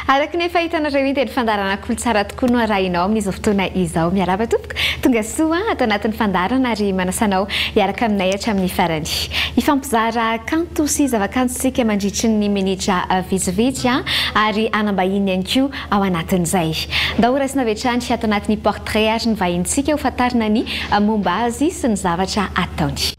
Araka ny efa hitanareo iny dia ny fandarana kolon-tsara tokoa no arahinao amin'izao fotoana izao miarahaba tompoko tonga soa atao anatin'ny fandarana ary manasanao hiaraka aminay hatramin'ny farany ifampizara kanto sy zavakantotsika mandritry ny minitra vitsivitsy ary anambahiny ihany koa ao anatin'izay ndahora sy navetrany atao anatin'ny portrait ary ny vahintsika ho fantarina ny momba azy sy ny zavatra ataony.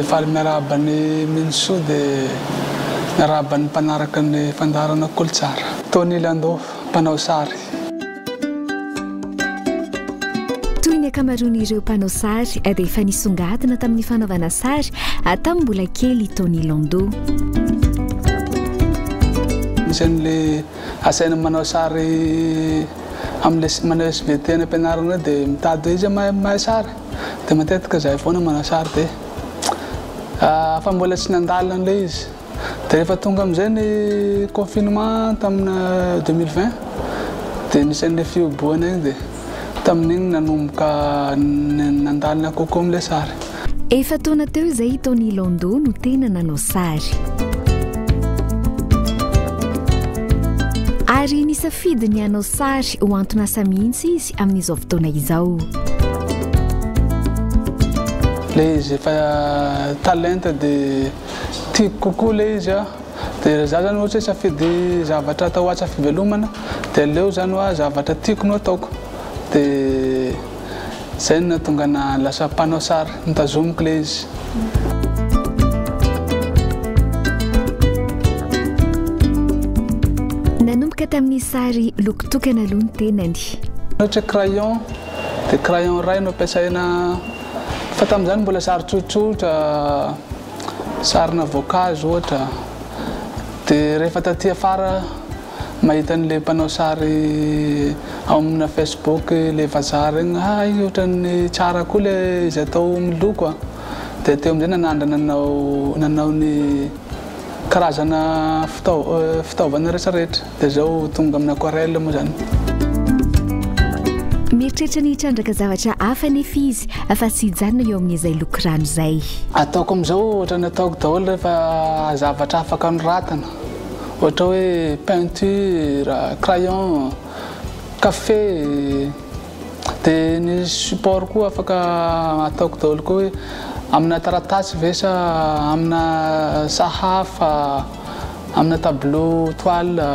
Faly miarahaba ny Minso dia miarahaba ny mpanaraka ny fandarana KOLOTS'ART. Tonny Lando, mpanao sary. Toy ny akamaroan'ireo mpanao sary dia efa nisongadina tamin'ny fanaovana sary tamin'ny mbola kely Tonny Lando. Misy an'ilay asaina manao sary amin'ilay manao SVT ny ampianarana dia mitady hoe izy mahay sary dia matetika zahay foana manao sary dia fa mbola tsy nandalina an'ilay izy dia rehefa tonga amin'izay ny confinement tamina 2020 dia nisy an'ilay fihoboana igny dia tamin'igny nanomboka nandalina kokoa amin'ilay sary. Efa taona teo izay Tonny Lando no tena nanao sary ary nisafidy ny hanao sary ho antony asa mihitsy izy amin'izao fotoana izao. Ilay izy efa talenta dia tiako kokoa ilay izy dia za zany ohatra hoe safidy zavatra atao atsa fivelomana dia aleo zany hoa zavatra tiako no ataoko dia izay no nahatonga na lasa mpanao sary nitazomiko ilay izy. Nanomboka tamin'ny sary loko tokana aloha ny tenany. Ohatra crayon dia crayon iray no ampiasaina fa tamin'izany mbola sary tsotsotra sarina voankazo ohatra dia rehefa taty afara mahita an'ilay mpanao sary ao amina Facebook ilay vazaha regny io ohatran'ny tsara koa ilay izy atao miloko dia teo amin'izay nanandra nanao ny karazana fitaovana rehetrarehetra dia izao tonga amin'ny aquarelle moa zany. Mieritreritra ny hitrandraka zavatra hafa nefa izy fa tsy hijanona eo amin'izay loko rano izay. Ataoko amin'izao ohatra ny ataoko daholo rehefa zavatra afaka anoratana ohatra hoe peinture, crayon, café dia ny support koa afaka ataoko daholo koa hoe amina taratasy ve sa amina sahafa, amina tableau toile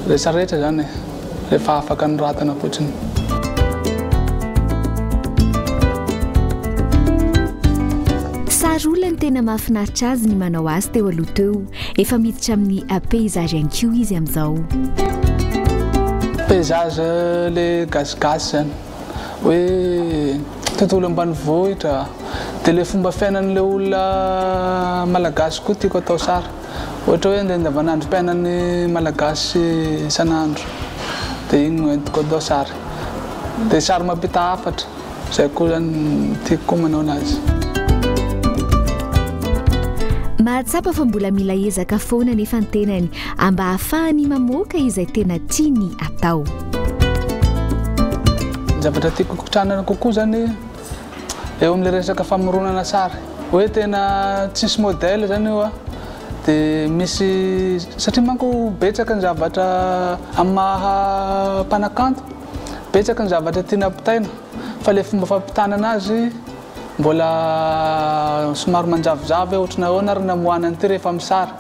rehetrarehetra zany rehefa afaka anoratana fotsiny. Sary olona tena mahafinaritra azy ny manao azy teo aloha teo efa miditra amin'ny paysage ihany koa izy amin'izao. Paysage le gasigasy zany hoe tontolo ambanivohitra dia ilay fomba fiainan'ilay olona malagasy koa tiako atao sary ohatra hoe andavanandro fiainan'ny malagasy isan'andro dia igny no entiko atao sary dia sary mampita hafatra izay koa zany tiako koa manao anazy. Mahatsapa fa mbola mila ezaka foana nefa ny tenany mba ahafahany mamoaka izay tena tiany atao. Zavatra tiako kotrana kokoa zany eo amin'ilay resaka famoronana sary hoe tena tsisy modèle zany io dia misy satria manko betsaka ny zavatra amin'ny maha mpanakanto betsaka ny zavatra tiana ampitaina fa ilay fomba fampitana anazy mbola somary manjavozavo ohatrana ahoana ary namohana an'ity rehefa amin'ny sary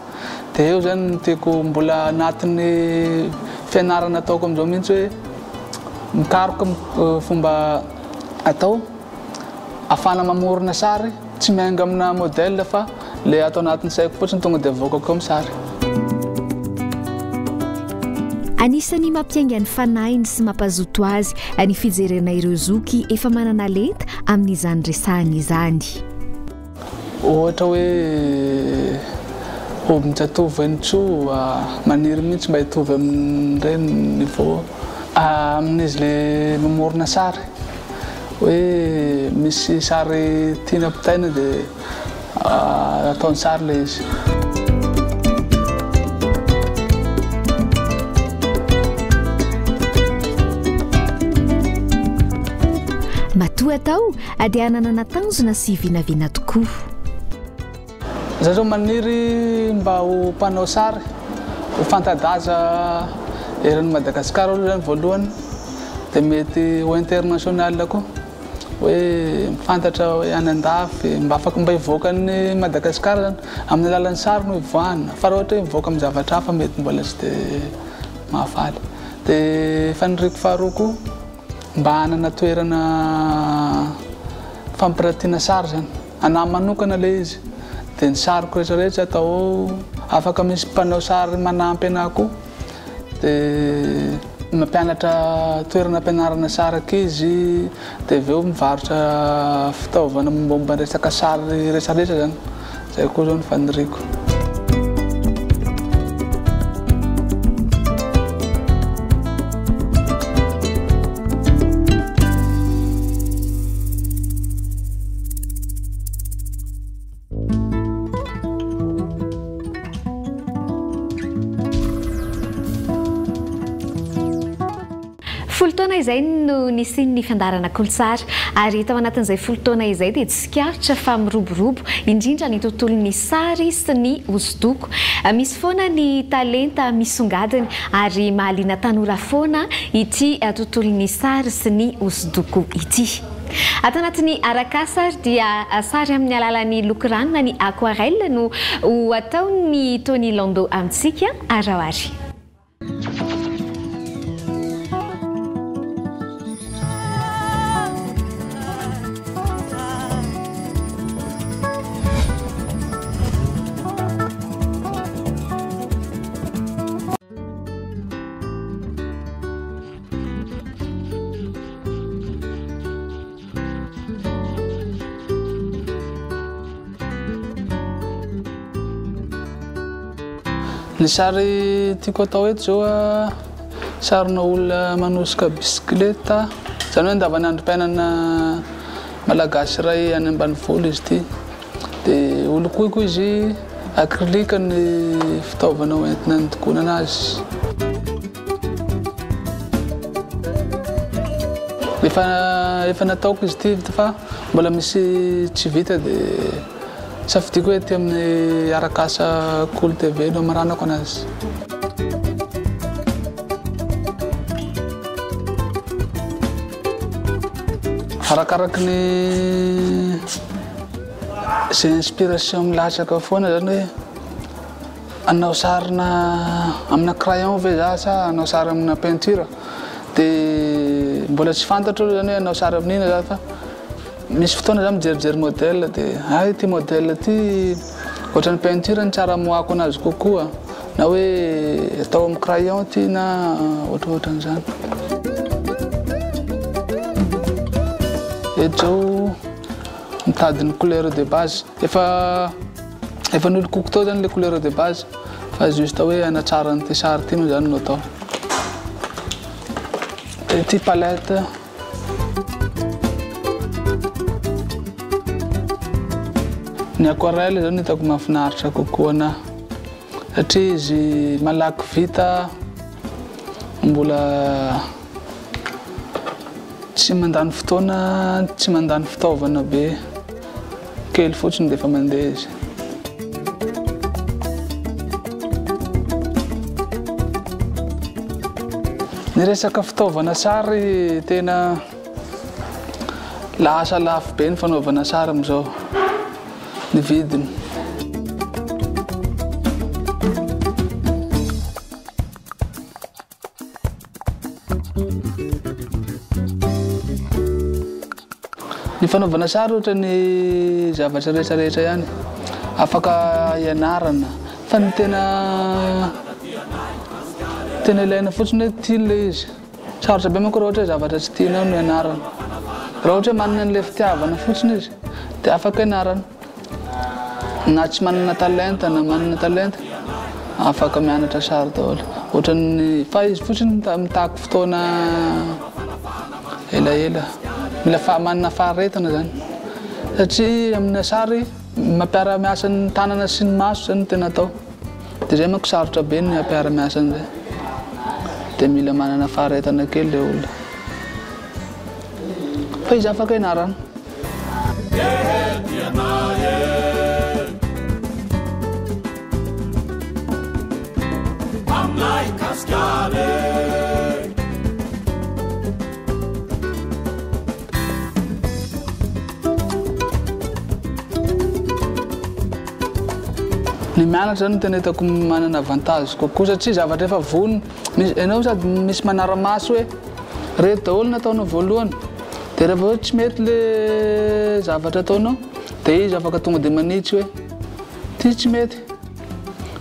dia eo zany no tiako mbola anatin'ny fianarana ataoko amin'izao mihitsy hoe mikaroka fomba atao afana mamorona sary tsy miainga amina modèle fa ilay atao anatin'ny saiko fotsiny tonga dia avoakako amin'ny sary. Anisany mampiainga ny fanainy sy mampazoto azy ny fijerena ireo zoky efa manana lenta amin'izany resahany izany. Ohatra hoe mitovy tso maniry mihitsy mba hitovy amin'ireny niveau amin'izy le mamorona sary hoe misy sary tiana pitaina dia ataony sary le izy. Matoa atao adianana natanjona sy vinavina tokoa. Zaho zao maniry mba ho mpanao sary ho fantadaza eran'ny Madagasikara aloha zany voalohany dia mety ho international koa hoe mifantatra hoe any andafy mba afaka mba hivoakan'ny Madagasikara zany amin'ny alalan'ny sary no hivoahana fa raha ohatra hoe mivoaka amin'ny zavatra hafa mety mbola tsy dia mahafaly. Dia faniriako faharoa koa mba hanana toerana fampiratiana sary zany anahy manokana le izy dia ny sariko rehetrarehetra atao afaka misy mpanao sary manampy anahy koa dia mampianatra toerana ampianarana sary ankizy dia avy eo mivarotra fitaovana momba resaka sary rehetrarehetra zany zay koa zao ny faniriako. Taona izay no nisin'ny fandarana KOLOTS'ART ary tao anatin'izay folo taona izay dia tsy sikaritra fa miroborobo indrindra ny tontolon'ny sary sy ny hosodoko. Misy foana ny talenta misongadiny ary mahaliana tanora foana ity tontolon'ny sary sy ny hosodoko ity. Ato anatin'ny arak'asa dia sary amin'ny alalan'ny loko ranona ny aquarelle no ataon'ny Tonny Lando amintsika araoary. Ny sary tiako atao eto zao sarina olona manosika bisikileta zany hoe andavanandrom-piainana malagasy iray any ambanivolo izy ity dia holokoiko izy acrylique ny fitaovana hoentina nodokona anazy. Efa nataoko izy ity fa mbola misy tsy vita dia safidiko hoe ty amin'ny arak'asa KOLO TV no maranako anazy. Arakaraky ny zay inspiration milatsaka foana zany hoe anao sarina amina crayon ve za sa anao sary amina peinture dia mbola tsy fantatro zany hoe anao sary amin'ina za fa misy fotoana za mijerijery modèle dia ty modèle ty ohatran'ny peinture ny tsara moako anazy kokoa na hoe atao amin'ny crayon ty na ohatrohatran'izany. Eto zao mitady ny couleur de base efa nolokoko tao zany le couleur de base fa juste hoe anatsara n'ity sary ty no zany no atao. Ty palette ny aquarelle zao hitako mahafinaritra kokoa anahy satria izy malaky vita mbola tsy mandany fotoana tsy mandany fitaovana be kely fotsiny dia efa mandeha izy. Ny resaka fitaovana sary tena lasa lafo be ny fanaovana sary amin'izao ny vidiny. Ny fanaovana sary ohatra ny zavatra rehetrarehetra ihany afaka ianarana fa ny tena ilaina fotsiny hoe tiana le izy. Sarotra be manko raha ohatra hoe zavatra tsy tiana no ianarana. Raha ohatra hoe manana an'ilay fitiavana fotsiny izy dia afaka ianarana. na tsy manana talenta na manana talenta afaka mianatra sary daholo ohatran'ny fa izy fotsiny mitako fotoana elaela mila manana faharetana zany satria amina sary mampiara-miasa ny tanana sy ny maso zany tena atao dia zay manko sarotra be ny mampiara-miasa an'izay dia mila manana faharetana kely le olona fa izy afaka ianarana. Ny mianatra zany tena hitako manana avantage kokoa satria zavatra efa vonona ianao sady misy manara-maso hoe reto daholo nataonao voalohany dia rehefa hoe tsy mety le zavatra ataonao dia izy afaka tonga dia manitsy hoe ty tsy mety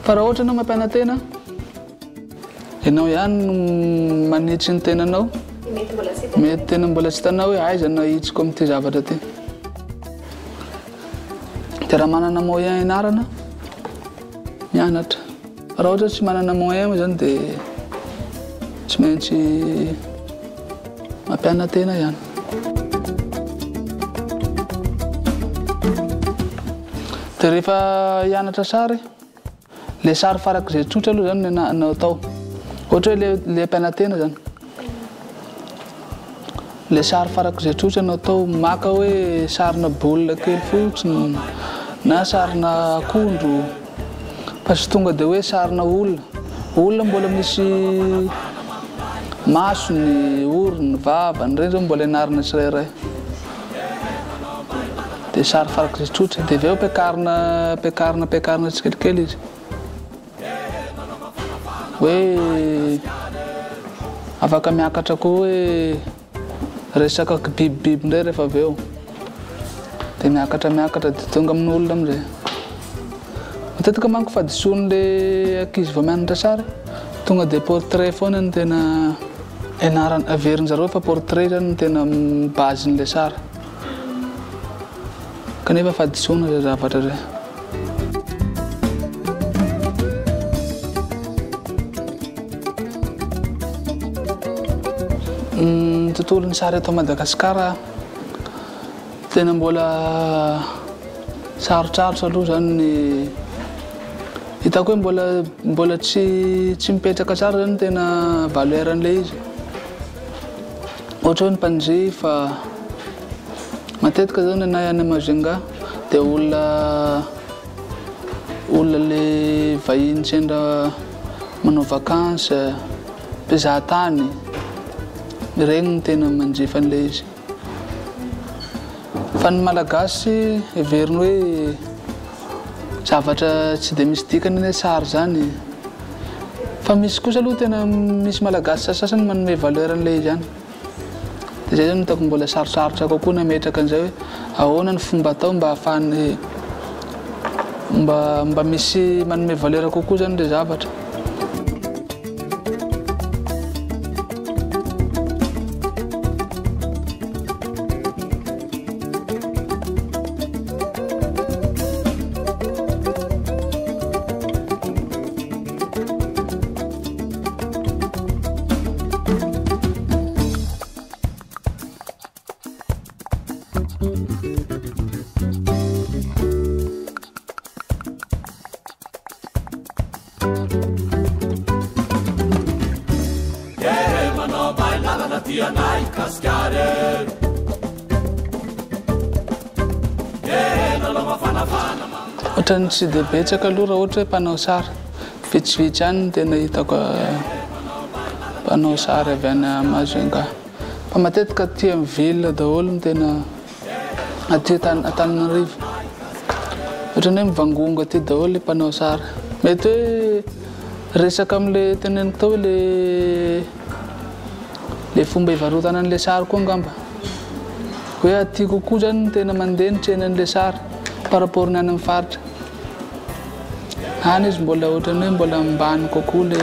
fa raha ohatra anao mampiana-tena ianao ihany no manitsy ny tenanao mety tena mbola tsy hitanao hoe aiza anao hitsiko amin'ity zavatra ty dia raha manana moyen ianarana mianatra raha ohatra tsy manana moyen zany dia tsy maintsy mampiana-tena ihany. Dia rehefa hianatra sary le sary farak'izay tsotra aloha zany no atao ohatra hoe le ampiana-tena zany le sary farak'izay tsotra no atao maka hoe sarina baolina kely fotsiny na sarina akondro fa sy tonga dia hoe sarina olona mbola misy masony, orony, vavany reny zao mbola ianarana tsirairay dia sary farak'izay tsotra dia avy eo ampiakarina tsikelikely izy hoe afaka miakatra koa hoe resaka bibibiby indray rehefa avy eo dia miakatra dia tonga amin'ny olona amin'izay matetika manko fadisoan'le ankizy vao mianatra sary tonga dia portrait foana no tena ianarana averin zareo fa portrait zany no tena basen'le sary kanefa fadisoana zay zavatra zay. Tontolon'ny sary eto Madagasikara tena mbola sarotsarotra aloha zany ny hitako hoe mbola tsy mipetraka tsara zany tena valeran'le izy ohatra hoe ny mpanjifa matetika zany na any Majunga dia olona le vahiny sendra manao vakansa mpizahatany regny no tena manjifa an'le izy fa ny malagasy heveriny hoe zavatra tsy dia misy dikany hoe sary zany fa misy kosa aloha tena misy malagasy sasasany manome valeur an'le izy ihany dia zay zany hitako mbola sarosarotra kokoa nametraka an'izay hoe ahoana ny fomba atao mba ahafahany mba misy manome valeur kokoa zany le zavatra. Ohatrany tsy dia betsaka aloha raha ohatra hoe mpanao sary vitsivitsy ihany no tena hitako mpanao sary avy any Majunga fa matetika aty amin'ny ville daholo no tena aty Antananarivo ohatrany hoe mivangongo aty daholo le mpanao sary mety hoe resaka amin'le teneniko tao hoe le fomba hivarotana an'le sary koa angamba hoe aty kokoa zany no tena mandeha ny tsenan'le sary par rapport ny any amin'ny faritra any izy mbola ohatrany hoe mbola ambany kokoa le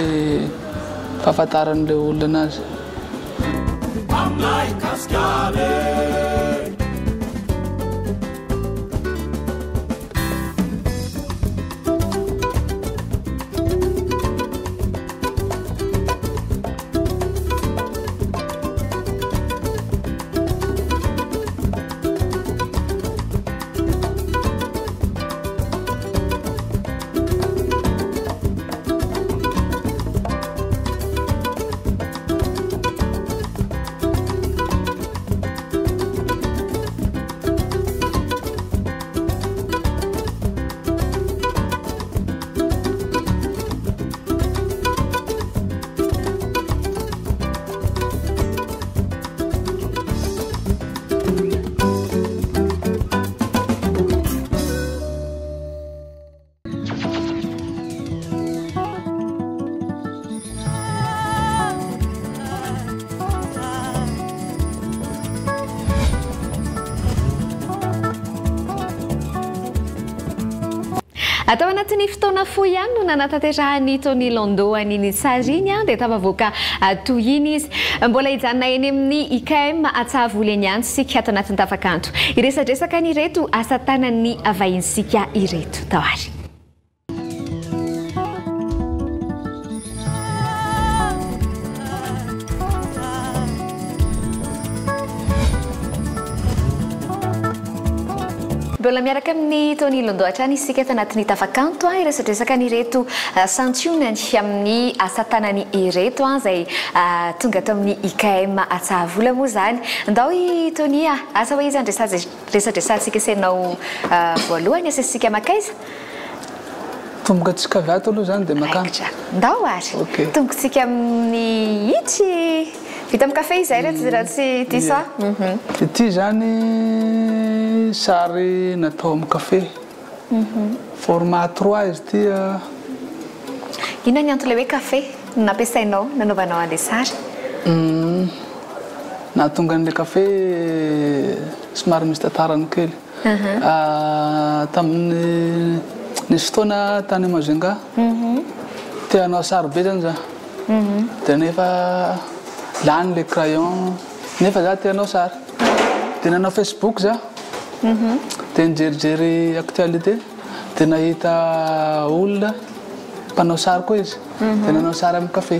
fahafantaran'le olona anazy. atao anatin'ny fotoana fohy ihany no nanatanterahany Tonny Lando an'iny sary iny dia tafavoaka toy iny izy mbola hijanona eny amin'ny IKM Atsahavoly eny ihany sika ato anatin'ny tavakanto iresadresaka n'ireto asa tanan'ny vahinsika ireto tawary. Mbola miaraka amin'ny Tonny Lando hatrany isika ato anatin'ny tavakanto iresadresaka n'ireto santionany amin'ny asa tanany ireto izay tonga ato amin'ny IKM Atsahavoly moa zany. Ndao i Tonny asa hoe izy resadresantsika senao voalohany asa isika makaiza? Tomboka tsika avy ato aloha zany dia makany. Ndao ary. Tombokatsika amin'ny itsy vita amin'ny kafe izay raha tsy tisa. Ity zany sary natao amin'ny kafe. Format 3 izy ity. Inona ny antony hoe kafe nampiasainao nanaovanao an'ilay sary? Nahatonga an'ilay kafe somary misy tantarany kely. Tamin'ny nisy fotoana tany Majunga te hanao sary be zany za. Dia nefa lany le crayon nefa za te hanao sary. Dia nanao Facebook za. Dia nijerijery actualité dia nahita olona mpanao sary koa izy. Dia nanao sary amin'ny kafe.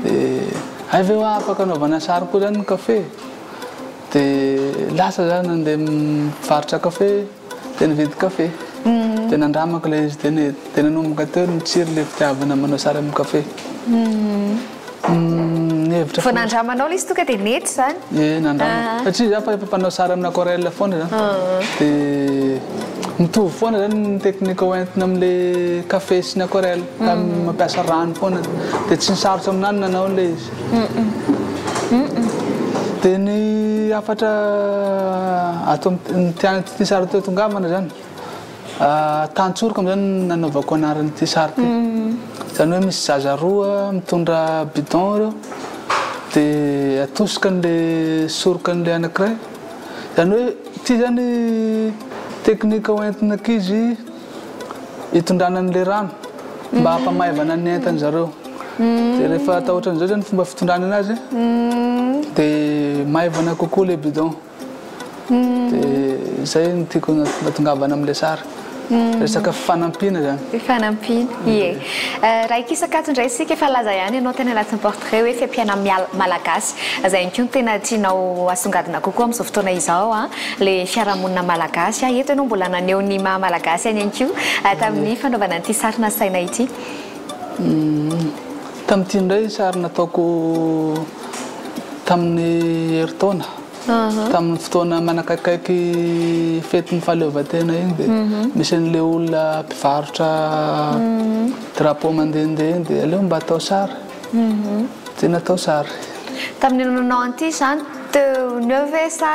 Dia ay ve hoa afaka anaovana sary koa zany ny kafe. Dia lasa za nandeha mivarotra kafe dia nividy kafe. Dia nandramako ilay izy dia nanomboka teo nitsiry ilay fitiavana manao sary amin'ny kafe. Fa nandramanao ilay izy tonga dia nety zany? Nandramako. Satria za fa efa mpanao sary amin'ny aquarelle foana zany. Dia mitovy foana zany ny teknika hoentina amin'ilay kafe sy ny aquarelle. Mampiasa rano foana. Dia tsy nisarotra aminany nanao an'ilay izy. Dia ny afatra ato ny sary teo tongavana zany. Tantsoriko amin'izany nanaovako anaran'ity sary ity. Zany hoe misy zaza roa mitondra bidon ireo dia atosika an'ilay soroka an'ilay anankiray. Zany hoe ity zany teknika hoentina ankizy hitondrana an'ilay rano mba hampamaivana ny entany zareo. Dia rehefa atao ohatran'izao zany fomba fitondrana anazy dia maivana kokoa ilay bidon. Dia izay no tiako natongavana amin'ilay sary. Resaka fanampiana zany. Fanampiana, ie. Raha ikisakato indray isika efa laza ihany ianao tena anatin'ny portrait hoe fiampiana malagasy. Izay ihany koa tena tianao asongadina kokoa amin'izao fotoana izao ilay fiarahamonina malagasy. Eto ianao mbola naneho ny maha malagasy ihany koa tamin'ny fanaovana an'ity sary nasaina ity. Tamin'ity indray sary nataoko tamin'ny herintaona. Tamin'ny fotoana manakaikaiky fetin'ny fahaleovan-tena iny dia misy an'ilay olona mpivarotra drapeau mandehandeha iny dia aleo mba atao sary. Dia natao sary. Tamin'ny nanao an'ity zany teo neve sa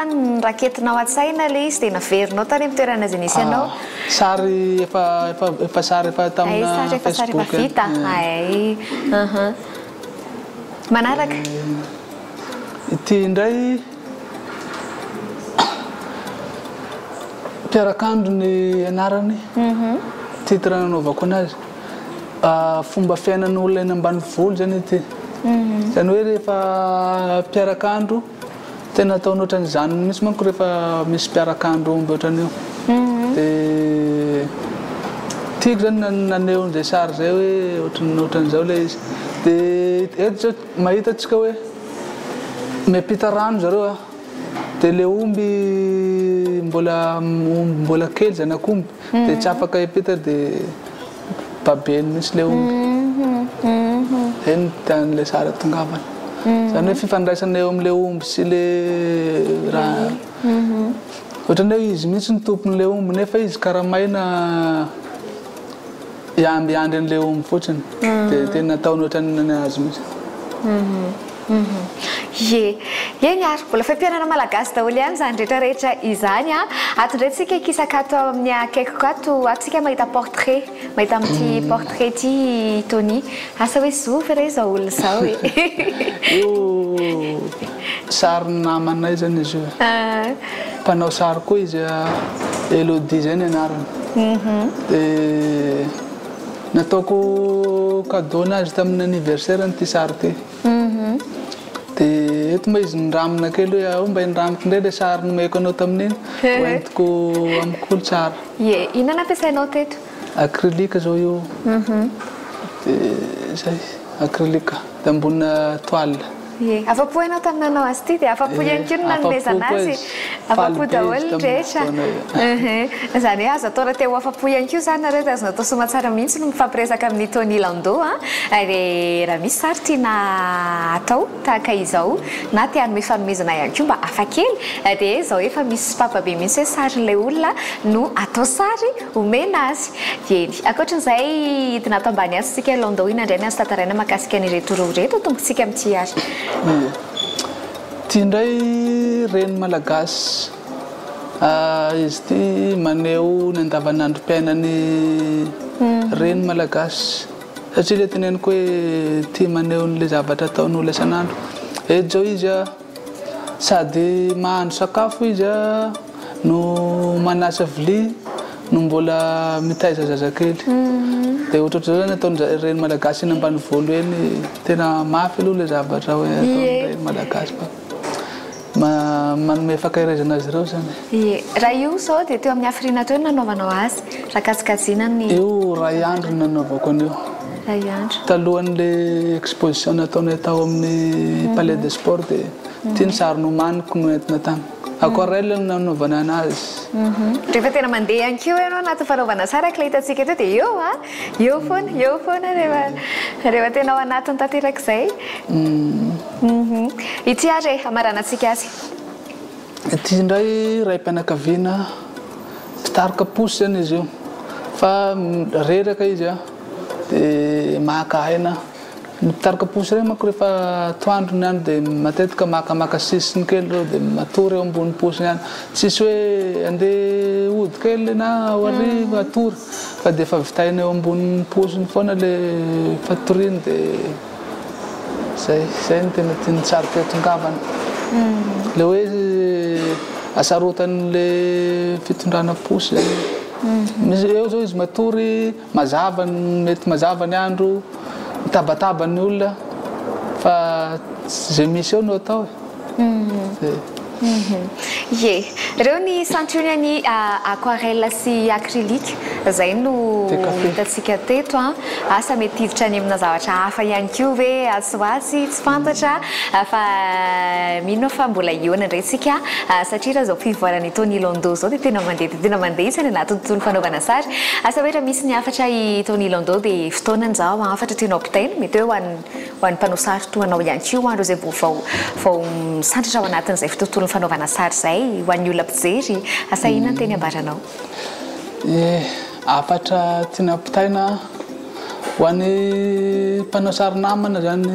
raketinao an-tsaina ilay izy dia naverinao tany amin'ny toerana izay nisy ianao? Sary efa sary efa tamina Facebook. Sary efa vita. Manaraka? Ity indray Piarakandro ny anarany. Titre nanaovako anazy. Fomba fiainan'ny olona eny ambanivoly zany ity. Zany hoe rehefa piarakandro tena ataony ohatran'izany misy manko rehefa misy piarakandro omby ohatran'io. Dia tiako zany naneho an'izay sary zay hoe ohatran'izao ilay izy. Dia eto zao mahita antsika hoe miampita rano zareo dia ilay omby mbola kely zanak'omby dia tsy afaka hiampita dia babeny misy ilay omby. Izay no tian'ilay sary tongavana. Zany hoe fifandraisana eo amin'ilay omby sy ilay raha. Ohatran'ny hoe izy mihitsy ny tompon'ilay omby nefa izy karamaina iamby an'ilay omby fotsiny. Dia tena nataony ohatran'ny azy mihitsy. Ye ary mbola fampianana malagasy daholo ihany zany rehetrarehetra izany ato indray tsika ikisakato amin'ny akaikiko ato atsika mahita portrait mahita amin'ity portrait ity Tonny asa hoe zovy re izao olona izao sary namanay zany izy io. Mpanao sary koa izy Elodie zay ny anarany. Dia nataoko cadeau nazy tamin'ny anniversaire n'ity sary ty. Dia eto mba izy niramina kely hoe ao mba niramiko indray le sary nomeko anao tamin'iny hoentiko amin'ny KOLOTS'ART. Inona nampiasainao teto? Acrylique zao io. Dia zay acrylique dia ambonina toile. Afa-po ianao taminanao azy ity dia afa-po ihany koa no nanomezana azy. Afa-po daholo ny rehetra. Izany hoe azo atao raha teo afa-po ihany koa izany nareo dia azo natao soamantsara mihitsy no mifampiresaka amin'ny Tonny Lando. Dia raha misy sary tiana atao tahaka izao na te hanome fanomezana ihany koa mba hafakely dia izao efa misy papabe mihitsy hoe sarin'ilay olona no atao sary omena azy. Ankoatran'izay idina atao ambany azy sika Lando inandray ny azo tantaraina mahakasika an'ireto roa reto tombontsika amin'ity ary. Ty indray reny malagasy izy ty maneho ny andavanandrom-piainany reny malagasy satria le teneniko hoe ty maneho n'le zavatra ataon'olona isan'andro. Eto zao izy sady mahandro sakafo izy no manasa vilia no mbola mitaiza zazakely. Dia ohatr'ohatra zao nataony reny malagasy eny ambanivolo eny tena mafy aloha le zavatra hoe ataony reny malagasy manome fankahirezana azy ireo zany. Raha io zao dia teo amin'ny hafirina teo nanaovanao azy raha kasikasina ny io ray andro nanaovako an'io ray andro talohan'le exposition nataony atao amin'ny palais de sport dia tiany sary nomaniko no entina tany aquarelle no nanaovana anazy. Rehefa tena mandeha ihany koa ianao anaty fanaovana sary araka ilay hitantsika teo dia eo foana rehefa tena ao anatiny tanterak'izay. Ity ary hamarana antsika azy. Ity indray ray mpianakaviana mpitarika posy zany izy io fa reraka izy dia maka aina. Mitarika posy ireny manko rehefa atoandro ny andro dia matetika makamaka sisiny kely ireo dia matory eo ambony posiny ihany. Tsisy hoe andeha ody kely na hariva atory fa dia efa vitaina eo ambony posiny foana le fatoriany dia zay no tena tiany tsara tetongavana. Le hoe asarotan'le fitondrana posy zany. Misy eo zao izy matory mazava mety mazava ny andro mitabataba ny olona fa zay misy eo no atao. Ireo ny santoniany aquarelle sy acrylique zay no hitantsika teto asa mety hiditra any amina zavatra hafa ihany koa ve asoasy tsy fantatra fa mino fa mbola iona indray tsika satria raha zao fivoarany Tonny Lando zao dia tena mandeha izy any anatin'ny tontolo fanaovana sary. Asa hoe raha misy ny hafatra i Tonny Lando dia fotoanany zao hafatra tianao pitaina mety hoe ho an'ny mpanao sary toanao ihany koa ho andro zay vao misandratra ao anatin'izay tontolo fanaovana sary zay ho an'ny olona mpijery asa inona ny teny ambaranao? Hafatra tiana pitaina ho an'ny mpanao sary namana zany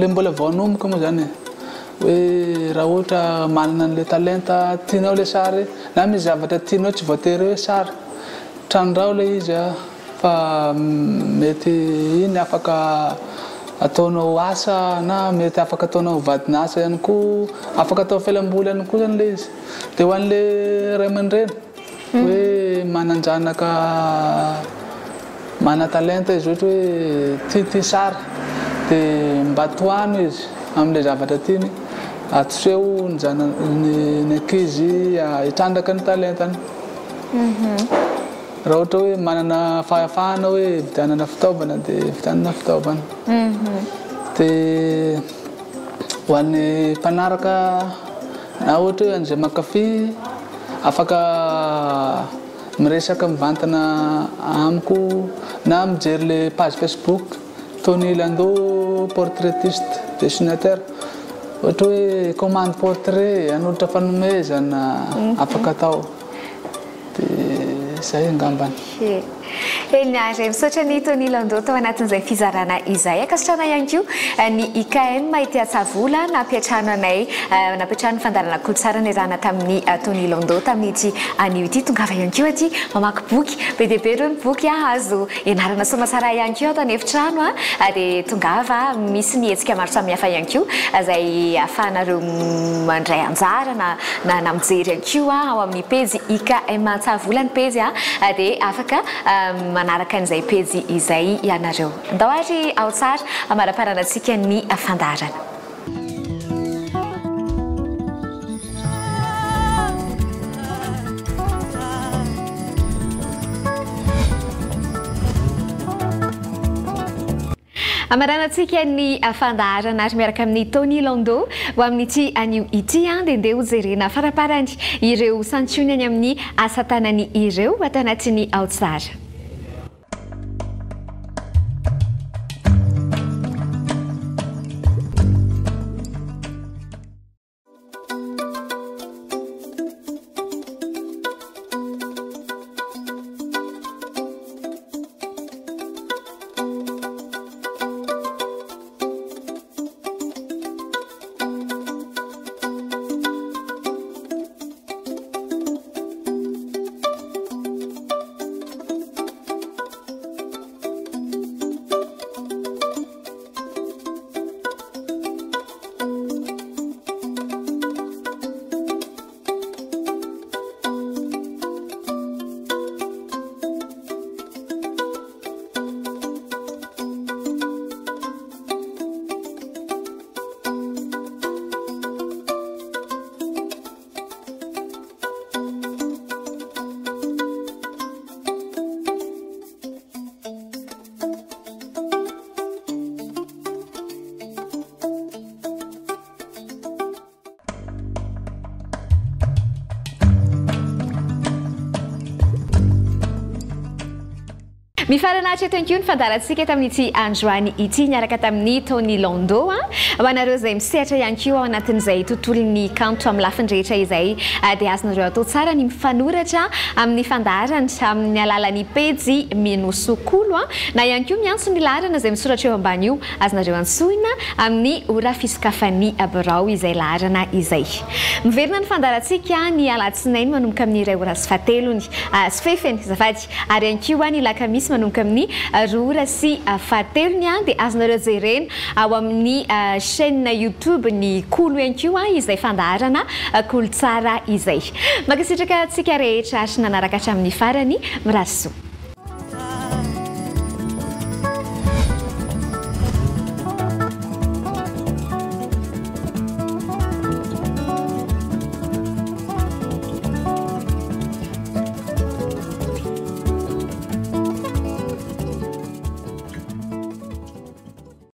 le mbola vao hanomboka moa zany hoe raha ohatra manana an'le talenta tianao le sary na misy zavatra tianao tsy voatery hoe sary tranondrao le izy fa mety iny afaka ataonao asa na mety afaka ataonao vadina asa ihany koa afaka atao fialamboly ihany koa zany le izy. Dia ho an'le ray aman-dreny hoe mananjanaka mana talenta izy ohatra hoe tia sary dia mba toano izy amin'le zavatra tiany atoseho ny ankizy hitrandraka ny talentany. Raha ohatra hoe manana fahafahana hoe vidianana fitaovana dia vidianana fitaovana. Dia ho an'ny mpanaraka na ohatra hoe an'izay mankafy afaka miresaka mivantana amiko na mijery le page Facebook Tonny Lando portraitiste dessinateur. Ohatra hoe commande portrait hanolotra fanomezana afaka atao. Dia zay angambany. Elinazy misaotra ny Tonny Lando tao anatin'izay fizarana izay akasitrana ihany koa ny IKM ity atsavola nampiatrano anay nampiatrano fandarana kolotsaina niarahana tamin'ny Tonny Lando tamin'ity anio ity tongava ihany koa aty mamaky boky be dia be ireo ny boky azo ianarana soamasara ihany koa ato anefitrano dia tongava misy ny hetsika maro samihafa ihany koa izay ahafahanareo mandray anjara na mijery ihany koa ao amin'ny pejy IKM atsavola ny pejy dia afaka manaraka an'izay pejy izay ianareo andao ary ao tsara amaraparanantsika ny fandarana amaranantsika ny fandarana ary miaraka amin'ny Tonny Lando ho amin'ity anio ity dia ndeha hojerena faraparany ireo santsiony any amin'ny asa tanany ireo ato anatin'ny ao tsara. mifaranahitra eto ihany koa ny fandarantsika tamin'ity androany ity niaraka tamin'ny Tonny Lando ho anareo izay misehatra ihany koa ao anatin'izay tontolon'ny kanto amin'ny lafiny rehetra izay dia azonareo atao tsara ny mifanoratra amin'ny fandarana amin'ny alalan'ny pejy minosokolo na ihany koa miantso ny larana izay misoratra eo ambany io azonareo antsoina amin'ny ora fisokafan'ny birao izay larana izay miverina ny fandarantsika ny alatsinainy manomboka amin'ny iray ora sy fatelony sy fefeny zafady ary ihany koa ny lakamisy manomboka amin'ny roa ora sy fatelony dia azonareo jerena ao amin'ny chaîne YouTube ny KOLO ihany koa izay fandarana kolotsaina izay makasitraka antsika rehetra ary nanaraka hatramin'ny farany miraso